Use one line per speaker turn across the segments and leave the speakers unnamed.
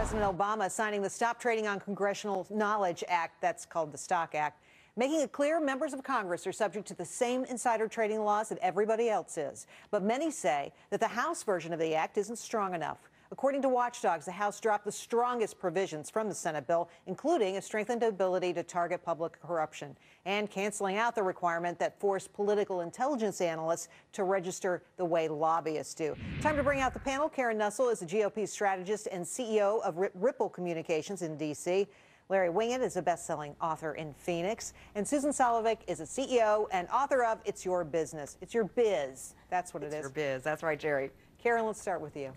President Obama signing the Stop Trading on Congressional Knowledge Act, that's called the STOCK Act, making it clear members of Congress are subject to the same insider trading laws that everybody else is. But many say that the House version of the act isn't strong enough. According to watchdogs, the House dropped the strongest provisions from the Senate bill, including a strengthened ability to target public corruption and canceling out the requirement that forced political intelligence analysts to register the way lobbyists do. Time to bring out the panel. Karen Nussel is the GOP strategist and CEO of Ripple Communications in D.C. Larry Winget is a best-selling author in Phoenix. And Susan Solovic is a CEO and author of It's Your Business. It's your biz. That's what it is.
It's your biz. That's right, Jerry.
Karen, let's start with you.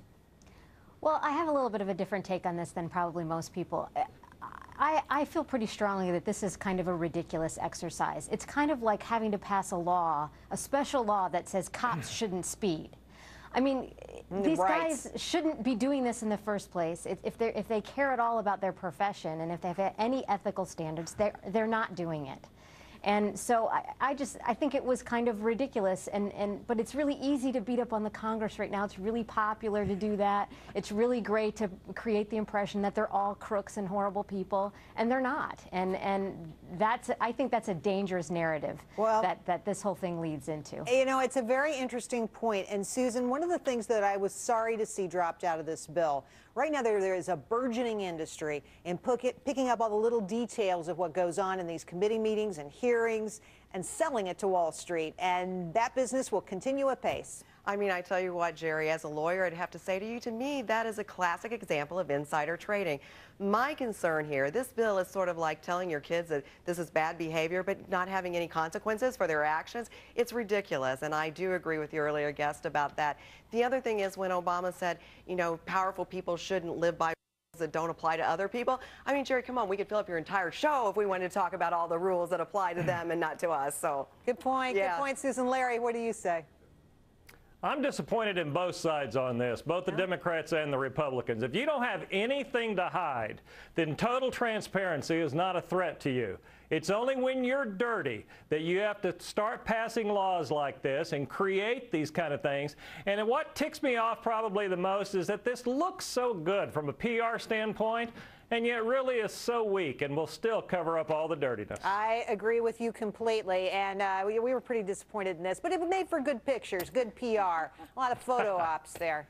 Well, I have a little bit of a different take on this than probably most people. I feel pretty strongly that this is kind of a ridiculous exercise. It's kind of like having to pass a law, a special law that says cops shouldn't speed. I mean, these guys shouldn't be doing this in the first place. If they care at all about their profession and if they have any ethical standards, they're not doing it. And so I think it was kind of ridiculous, but it's really easy to beat up on the Congress right now. It's really popular to do that. It's really great to create the impression that they're all crooks and horrible people, and they're not. And I think that's a dangerous narrative that this whole thing leads into.
You know, it's a very interesting point. And Susan, one of the things that I was sorry to see dropped out of this bill, right now there is a burgeoning industry in picking up all the little details of what goes on in these committee meetings and hearings and selling it to Wall Street. And that business will continue apace.
I mean, I tell you what, Jerry, as a lawyer, I'd have to say to you, to me, that is a classic example of insider trading. My concern here, this bill is sort of like telling your kids that this is bad behavior, but not having any consequences for their actions. It's ridiculous, and I do agree with your earlier guest about that. The other thing is when Obama said, you know, powerful people shouldn't live by rules that don't apply to other people. I mean, Jerry, come on, we could fill up your entire show if we wanted to talk about all the rules that apply to them and not to us. So
good point. Yeah. Good point, Susan. Larry, what do you say?
I'm disappointed in both sides on this, both the Democrats and the Republicans. If you don't have anything to hide, then total transparency is not a threat to you. It's only when you're dirty that you have to start passing laws like this and create these kind of things. And what ticks me off probably the most is that this looks so good from a PR standpoint, and yet really is so weak and will still cover up all the dirtiness.
I agree with you completely, and we were pretty disappointed in this, but it made for good pictures, good PR, a lot of photo ops there.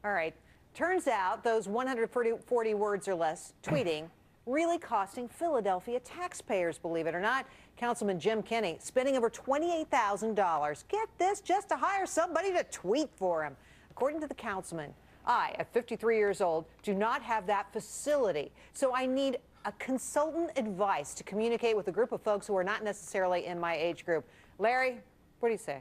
All right, turns out those 140 words or less tweeting really costing Philadelphia taxpayers, believe it or not. Councilman Jim Kenney spending over $28,000, get this, just to hire somebody to tweet for him. According to the councilman, I, at 53 years old, do not have that facility, so I need a consultant advice to communicate with a group of folks who are not necessarily in my age group. Larry, what do you say?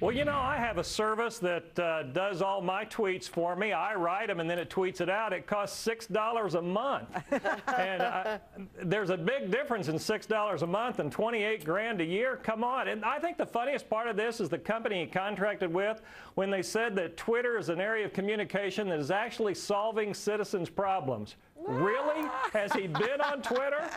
Well, you know, I have a service that does all my tweets for me. I write them and then it tweets it out. It costs $6 a month. And there's a big difference in $6 a month and 28 grand a year. Come on. And I think the funniest part of this is the company he contracted with when they said that Twitter is an area of communication that is actually solving citizens' problems. Really? Has he been on Twitter?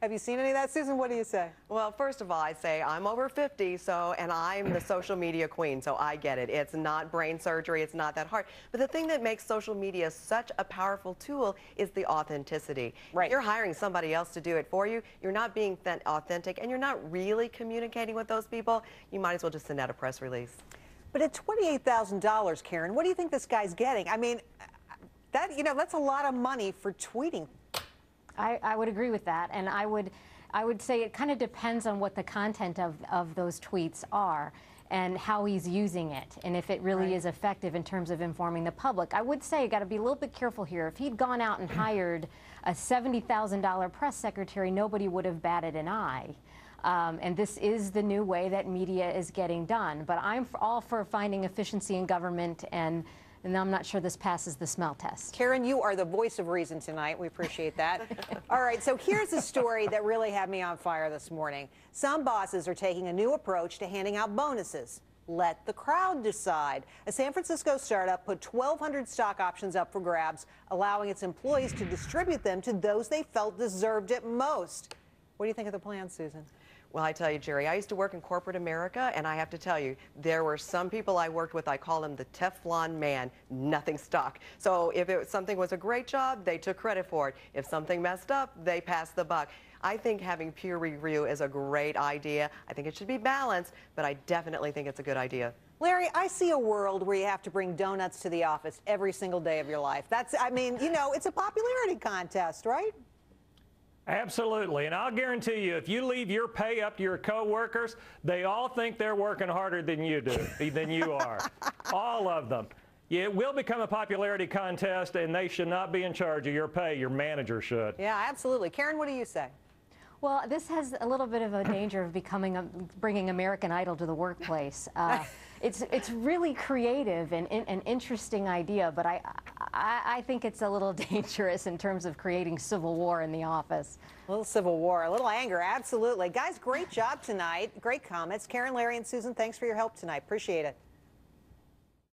Have you seen any of that, Susan? What do you say?
Well, first of all, I say I'm over 50, and I'm the social media queen, so I get it. It's not brain surgery. It's not that hard. But the thing that makes social media such a powerful tool is the authenticity. Right. If you're hiring somebody else to do it for you, you're not being authentic, and you're not really communicating with those people. You might as well just send out a press release.
But at $28,000, Karen, what do you think this guy's getting? I mean, that's a lot of money for tweeting.
I would agree with that, and I would say it kind of depends on what the content of those tweets are and how he's using it, and if it really is effective in terms of informing the public. I would say you got to be a little bit careful here. If he'd gone out and hired a $70,000 press secretary, nobody would have batted an eye. And this is the new way that media is getting done. But I'm all for finding efficiency in government, and I'm not sure this passes the smell test.
Karen, you are the voice of reason tonight. We appreciate that. All right, so here's a story that really had me on fire this morning. Some bosses are taking a new approach to handing out bonuses. Let the crowd decide. A San Francisco startup put 1,200 stock options up for grabs, allowing its employees to distribute them to those they felt deserved it most. What do you think of the plan, Susan?
Well, I tell you, Jerry, I used to work in corporate America, and I have to tell you, there were some people I worked with, I call them the Teflon man, nothing stuck. So if something was a great job, they took credit for it. If something messed up, they passed the buck. I think having peer review is a great idea. I think it should be balanced, but I definitely think it's a good idea.
Larry, I see a world where you have to bring donuts to the office every single day of your life. I mean, you know, it's a popularity contest, right?
Absolutely, and I'll guarantee you, if you leave your pay up to your coworkers, they all think they're working harder than you are. All of them. It will become a popularity contest, and they should not be in charge of your pay. Your manager should.
Yeah, absolutely. Karen, what do you say?
Well, this has a little bit of a danger of bringing American Idol to the workplace. It's really creative and an interesting idea, but I think it's a little dangerous in terms of creating civil war in the office.
A little civil war, a little anger, absolutely. Guys, great job tonight. Great comments. Karen, Larry, and Susan, thanks for your help tonight. Appreciate it.